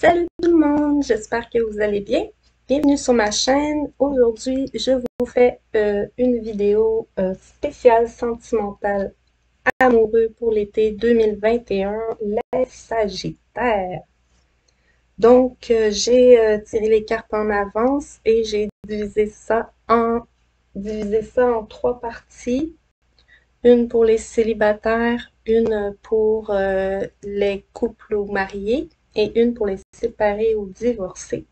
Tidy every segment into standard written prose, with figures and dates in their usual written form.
Salut tout le monde, j'espère que vous allez bien. Bienvenue sur ma chaîne. Aujourd'hui, je vous fais une vidéo spéciale sentimentale amoureux pour l'été 2021, les Sagittaires. Donc, j'ai tiré les cartes en avance et j'ai divisé ça en trois parties. Une pour les célibataires, une pour les couples ou mariés et une pour les séparés ou divorcés.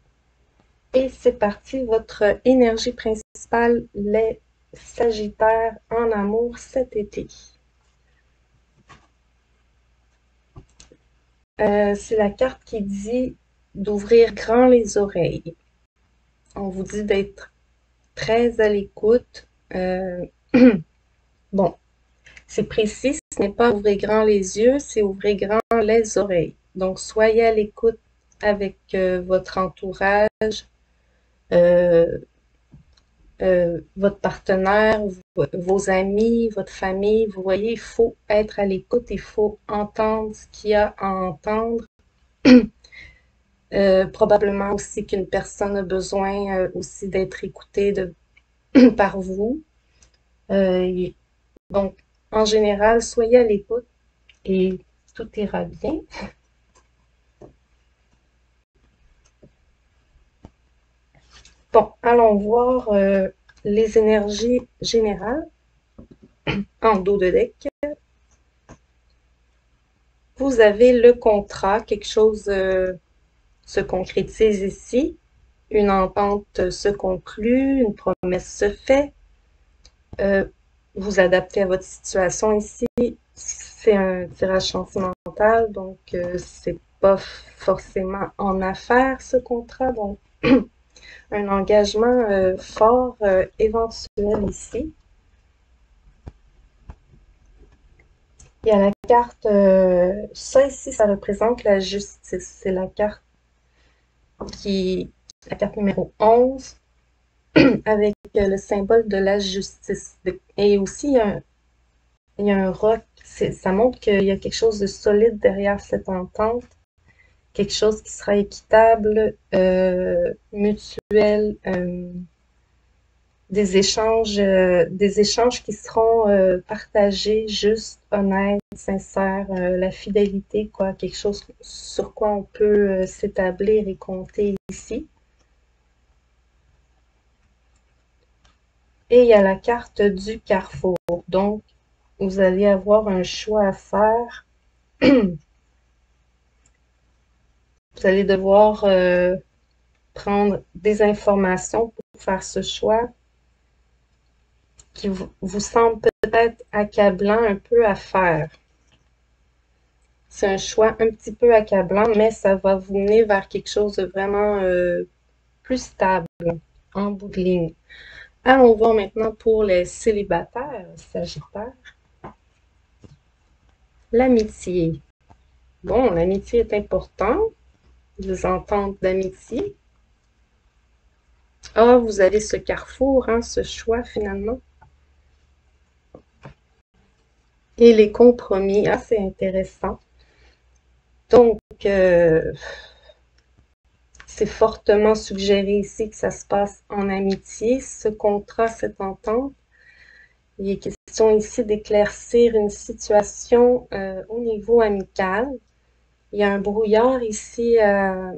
Et c'est parti, votre énergie principale, les Sagittaires en amour cet été. C'est la carte qui dit d'ouvrir grand les oreilles. On vous dit d'être très à l'écoute. Bon, c'est précis, ce n'est pas ouvrir grand les yeux, c'est ouvrir grand les oreilles. Donc, soyez à l'écoute avec votre entourage, votre partenaire, vos amis, votre famille. Vous voyez, il faut être à l'écoute, il faut entendre ce qu'il y a à entendre. Probablement aussi qu'une personne a besoin aussi d'être écoutée par vous. Donc, en général, soyez à l'écoute et tout ira bien. Bon, allons voir les énergies générales en dos de deck. Vous avez le contrat, quelque chose se concrétise ici, une entente se conclut, une promesse se fait. Vous adaptez à votre situation ici. C'est un tirage sentimental, donc c'est pas forcément en affaires ce contrat, donc un engagement fort éventuel ici. Il y a la carte, ça ici, ça représente la justice. C'est la carte numéro 11, avec le symbole de la justice. Et aussi, il y a un roc. Ça montre qu'il y a quelque chose de solide derrière cette entente. Quelque chose qui sera équitable, mutuel, des échanges qui seront partagés, justes, honnêtes, sincères, la fidélité, quoi, quelque chose sur quoi on peut s'établir et compter ici. Et il y a la carte du carrefour. Donc, vous allez avoir un choix à faire. Vous allez devoir prendre des informations pour faire ce choix qui vous semble peut-être accablant un peu à faire. C'est un choix un petit peu accablant, mais ça va vous mener vers quelque chose de vraiment plus stable en bout de ligne. Allons voir maintenant pour les célibataires, Sagittaire. L'amitié. Bon, l'amitié est importante. Des ententes d'amitié. Ah, vous avez ce carrefour, hein, ce choix finalement. Et les compromis. Ah, c'est intéressant. Donc, c'est fortement suggéré ici que ça se passe en amitié, ce contrat, cette entente. Il est question ici d'éclaircir une situation au niveau amical. Il y a un brouillard ici à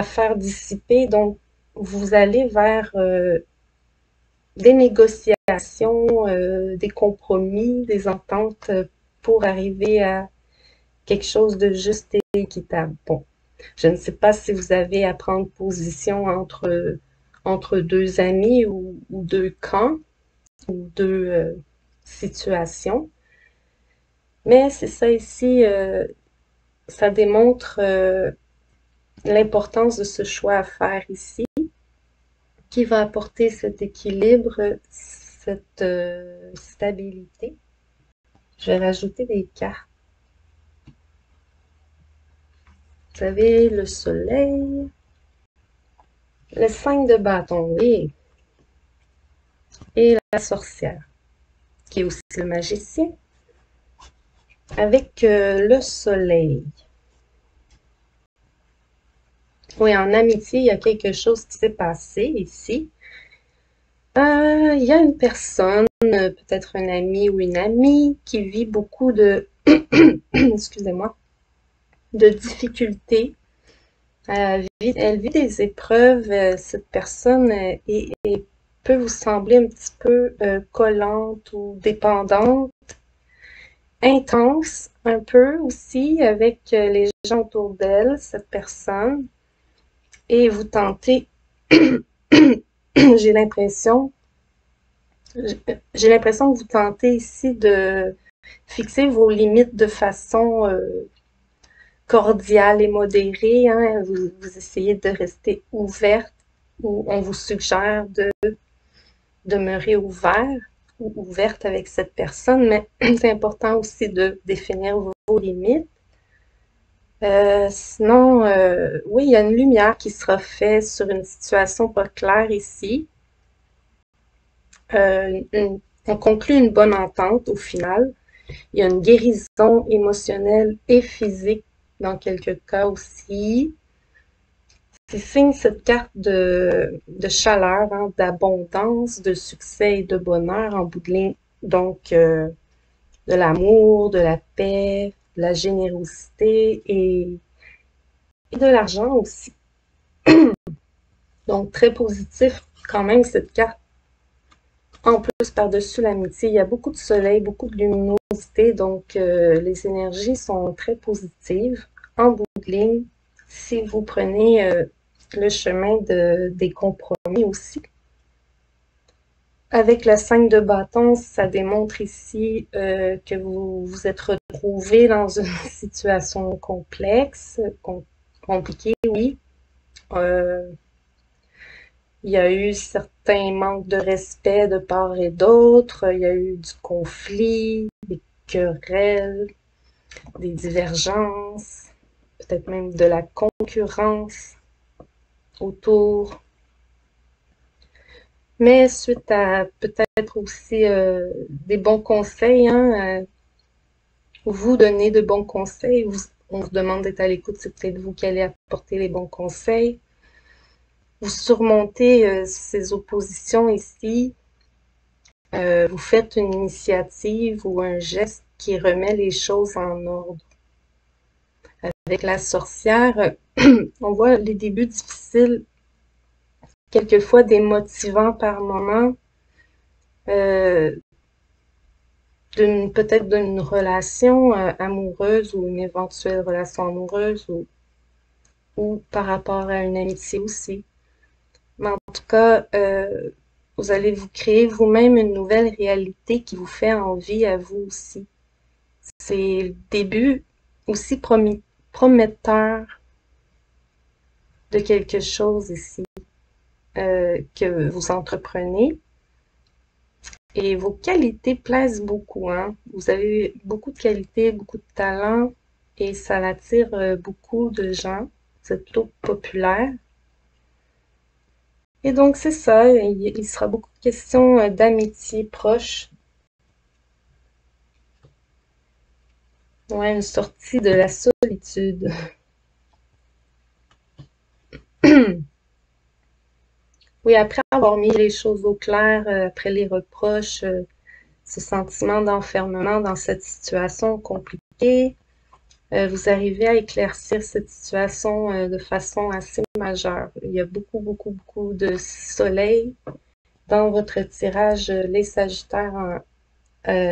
faire dissiper, donc vous allez vers des négociations, des compromis, des ententes pour arriver à quelque chose de juste et équitable. Bon, je ne sais pas si vous avez à prendre position entre deux amis ou deux camps ou deux situations. Mais c'est ça ici, ça démontre l'importance de ce choix à faire ici, qui va apporter cet équilibre, cette stabilité. Je vais rajouter des cartes. Vous avez le soleil, le 5 de bâton, oui, et la sorcière, qui est aussi le magicien, avec le soleil. Oui, en amitié, il y a quelque chose qui s'est passé ici. Il y a une personne, peut-être un ami ou une amie, qui vit beaucoup de, excusez-moi, de difficultés. Elle vit des épreuves. Cette personne peut vous sembler un petit peu collante ou dépendante, intense un peu aussi avec les gens autour d'elle, cette personne. Et vous tentez, j'ai l'impression, j'ai l'impression que vous tentez ici de fixer vos limites de façon cordiale et modérée. Hein. Vous essayez de rester ouverte ou on vous suggère de demeurer ouvert ou ouverte avec cette personne, mais c'est important aussi de définir vos limites. Sinon, oui, il y a une lumière qui sera faite sur une situation pas claire ici. On conclut une bonne entente au final. Il y a une guérison émotionnelle et physique dans quelques cas aussi. C'est signe cette carte de chaleur, hein, d'abondance, de succès et de bonheur en bout de ligne. Donc, de l'amour, de la paix, de la générosité et de l'argent aussi. Donc, très positif quand même cette carte. En plus, par-dessus l'amitié, il y a beaucoup de soleil, beaucoup de luminosité, donc les énergies sont très positives. En bout de ligne, si vous prenez le chemin des compromis aussi. Avec le 5 de bâton, ça démontre ici que vous vous êtes retrouvé dans une situation complexe, compliquée, oui. Il y a eu certains manques de respect de part et d'autre, il y a eu du conflit, des querelles, des divergences, peut-être même de la concurrence autour. Mais suite à peut-être aussi des bons conseils, hein, vous donnez de bons conseils, on vous demande d'être à l'écoute, c'est peut-être vous qui allez apporter les bons conseils. Vous surmontez ces oppositions ici, vous faites une initiative ou un geste qui remet les choses en ordre. Avec la sorcière, on voit les débuts difficiles, quelquefois démotivants par moment, peut-être d'une relation amoureuse ou une éventuelle relation amoureuse ou par rapport à une amitié aussi. Mais en tout cas, vous allez vous créer vous-même une nouvelle réalité qui vous fait envie à vous aussi. C'est le début aussi prometteur de quelque chose ici que vous entreprenez. Et vos qualités plaisent beaucoup. Hein? Vous avez beaucoup de qualités, beaucoup de talent et ça attire beaucoup de gens. Vous êtes plutôt populaire. Et donc, c'est ça. Il sera beaucoup de questions d'amitié proche. Ouais, une sortie de la solitude. Oui, après avoir mis les choses au clair, après les reproches, ce sentiment d'enfermement dans cette situation compliquée, vous arrivez à éclaircir cette situation de façon assez majeure. Il y a beaucoup, beaucoup, beaucoup de soleil dans votre tirage, les Sagittaires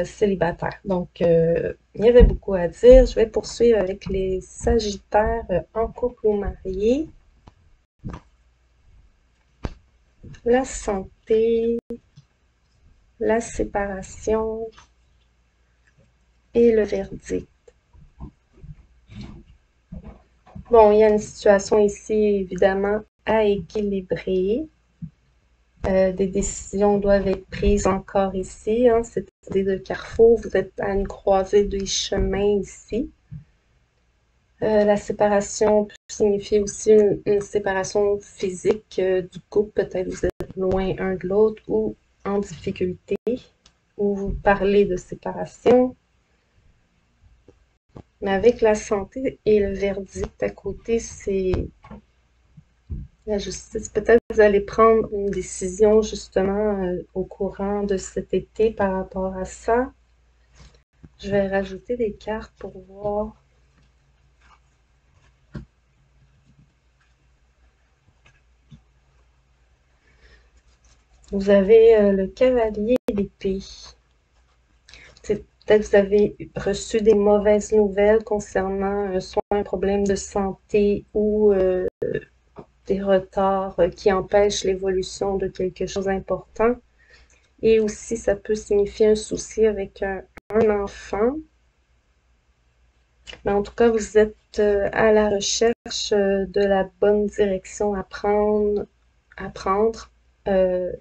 célibataires. Donc, il y avait beaucoup à dire. Je vais poursuivre avec les Sagittaires en couple ou mariés. La santé, la séparation et le verdict. Bon, il y a une situation ici, évidemment, à équilibrer. Des décisions doivent être prises encore ici. Hein, cette idée de carrefour, vous êtes à une croisée des chemins ici. La séparation peut signifier aussi une séparation physique du couple. Peut-être vous êtes loin un de l'autre ou en difficulté, ou vous parlez de séparation. Mais avec la santé et le verdict à côté, c'est La justice, peut-être vous allez prendre une décision justement au courant de cet été par rapport à ça. Je vais rajouter des cartes pour voir. Vous avez le cavalier d'épée. Peut-être que vous avez reçu des mauvaises nouvelles concernant soit un problème de santé ou des retards qui empêchent l'évolution de quelque chose d'important. Et aussi, ça peut signifier un souci avec un enfant. Mais en tout cas, vous êtes à la recherche de la bonne direction à prendre, de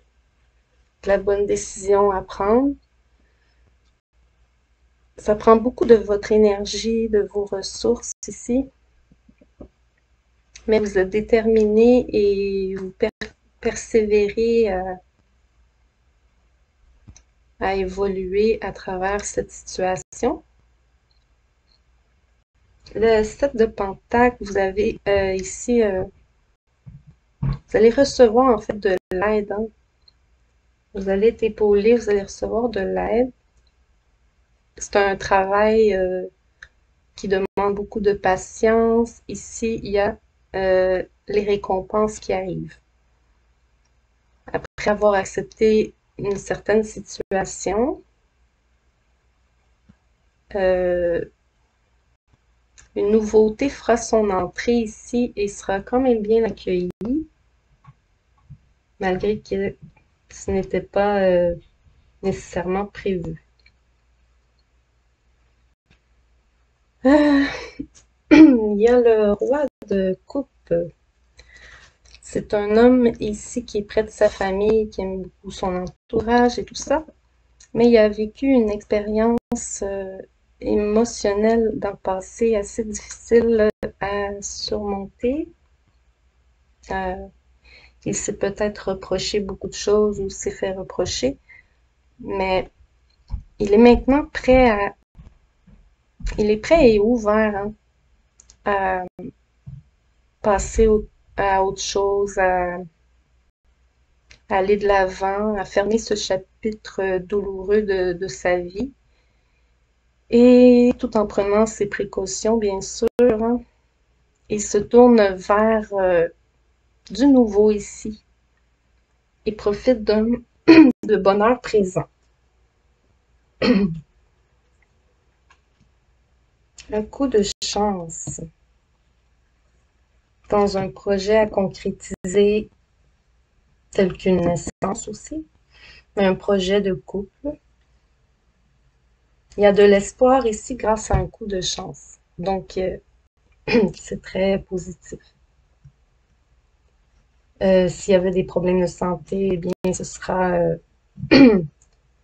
la bonne décision à prendre. Ça prend beaucoup de votre énergie, de vos ressources ici, mais vous êtes déterminé et vous persévérez à évoluer à travers cette situation. Le 7 de Pentacle, vous avez ici, vous allez recevoir en fait de l'aide. Hein. Vous allez être épaulé, vous allez recevoir de l'aide. C'est un travail qui demande beaucoup de patience. Ici, il y a les récompenses qui arrivent. Après avoir accepté une certaine situation, une nouveauté fera son entrée ici et sera quand même bien accueillie, malgré que ce n'était pas nécessairement prévu. Il y a le roi de coupe. C'est un homme ici qui est près de sa famille, qui aime beaucoup son entourage et tout ça, mais il a vécu une expérience émotionnelle dans le passé assez difficile à surmonter. Il s'est peut-être reproché beaucoup de choses ou s'est fait reprocher, mais il est maintenant il est prêt et ouvert hein, à passer à autre chose, à aller de l'avant, à fermer ce chapitre douloureux de sa vie. Et tout en prenant ses précautions, bien sûr, hein, il se tourne vers du nouveau ici et profite de bonheur présent. Un coup de chance dans un projet à concrétiser tel qu'une naissance aussi, mais un projet de couple. Il y a de l'espoir ici grâce à un coup de chance. Donc, c'est très positif. S'il y avait des problèmes de santé, eh bien, ce sera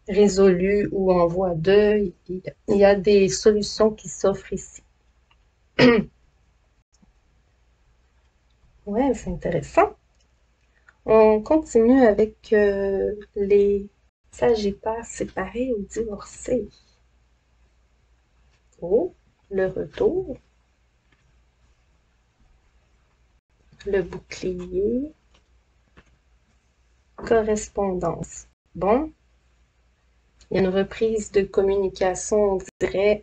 résolu ou en voie de. Il y a des solutions qui s'offrent ici. Ouais, c'est intéressant. On continue avec les Sagittaires séparés ou divorcés. Oh, le retour, le bouclier, correspondance. Bon, il y a une reprise de communication, on dirait,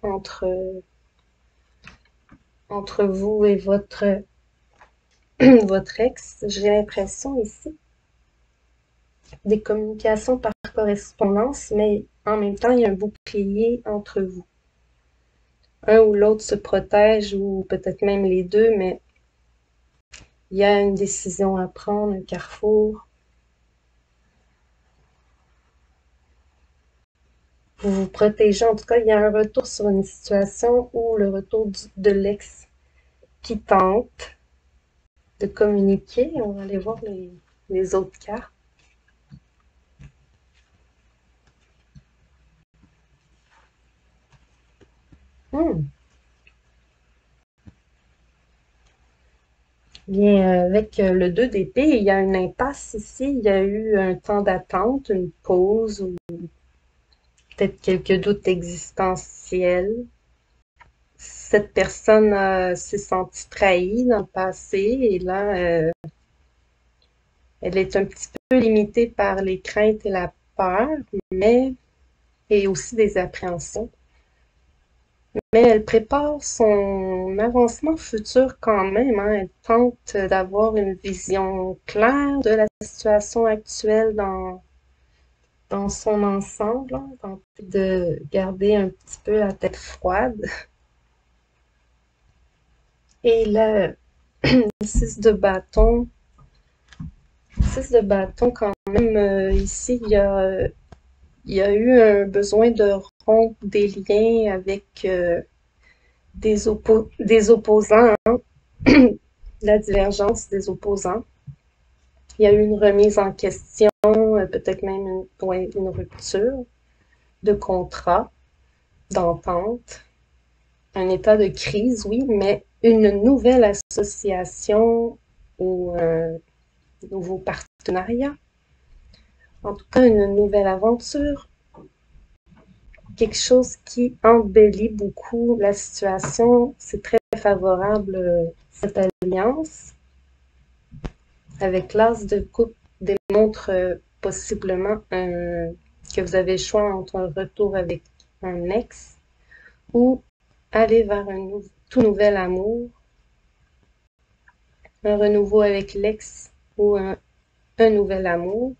entre vous et votre ex. J'ai l'impression ici. Des communications par correspondance, mais en même temps, il y a un bouclier entre vous. Un ou l'autre se protège, ou peut-être même les deux, mais il y a une décision à prendre, un carrefour. Vous vous protégez, en tout cas, il y a un retour sur une situation ou le retour de l'ex qui tente de communiquer. On va aller voir les autres cartes. Bien, avec le 2 d'épée, il y a une impasse ici. Il y a eu un temps d'attente, une pause ou peut-être quelques doutes existentiels. Cette personne s'est sentie trahie dans le passé et là, Elle est un petit peu limitée par les craintes et la peur, et aussi des appréhensions. Mais elle prépare son avancement futur quand même, hein. Elle tente d'avoir une vision claire de la situation actuelle dans son ensemble, hein, tenter de garder un petit peu la tête froide. Et le 6 de bâton, quand même, ici, il y a eu un besoin de rompre des liens avec des opposants, hein, la divergence des opposants. Il y a eu une remise en question, peut-être même une rupture de contrat, d'entente, un état de crise, oui, mais une nouvelle association ou un nouveau partenariat, en tout cas une nouvelle aventure, quelque chose qui embellit beaucoup la situation. C'est très favorable, cette alliance. Avec l'as de coupe démontre possiblement que vous avez le choix entre un retour avec un ex ou aller vers un tout nouvel amour, un renouveau avec l'ex ou un nouvel amour.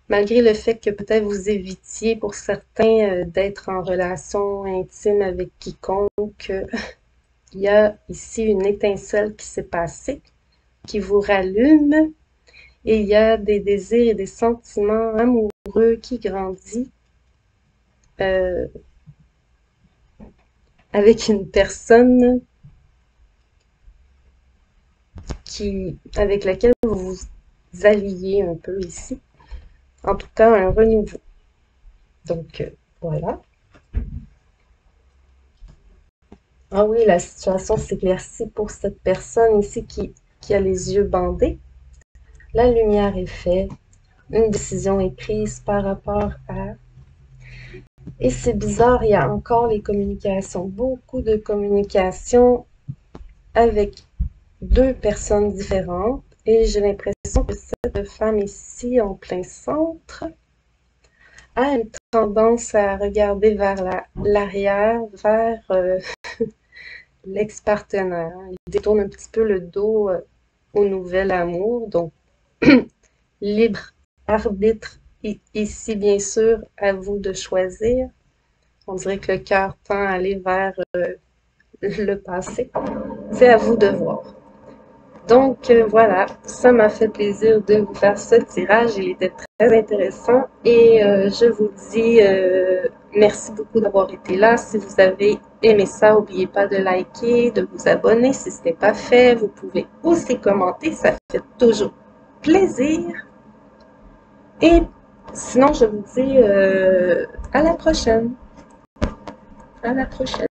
Malgré le fait que peut-être vous évitiez pour certains d'être en relation intime avec quiconque, il y a ici une étincelle qui s'est passée, qui vous rallume, et il y a des désirs et des sentiments amoureux qui grandissent avec une personne avec laquelle vous vous alliez un peu ici. En tout cas, un renouveau. Donc, voilà. Ah oui, la situation s'éclaircit pour cette personne ici qui a les yeux bandés. La lumière est faite. Une décision est prise par rapport à... Et c'est bizarre, il y a encore les communications. Beaucoup de communications avec deux personnes différentes. Et j'ai l'impression que cette femme ici, en plein centre, a une tendance à regarder vers l'arrière, vers l'ex-partenaire. Il détourne un petit peu le dos au nouvel amour. Donc, libre arbitre ici, bien sûr, à vous de choisir. On dirait que le cœur tend à aller vers le passé. C'est à vous de voir. Donc voilà, ça m'a fait plaisir de vous faire ce tirage. Il était très intéressant et je vous dis merci beaucoup d'avoir été là. Si vous avez aimé ça, n'oubliez pas de liker, de vous abonner si ce n'est pas fait. Vous pouvez aussi commenter, ça fait toujours plaisir. Et sinon, je vous dis à la prochaine. À la prochaine.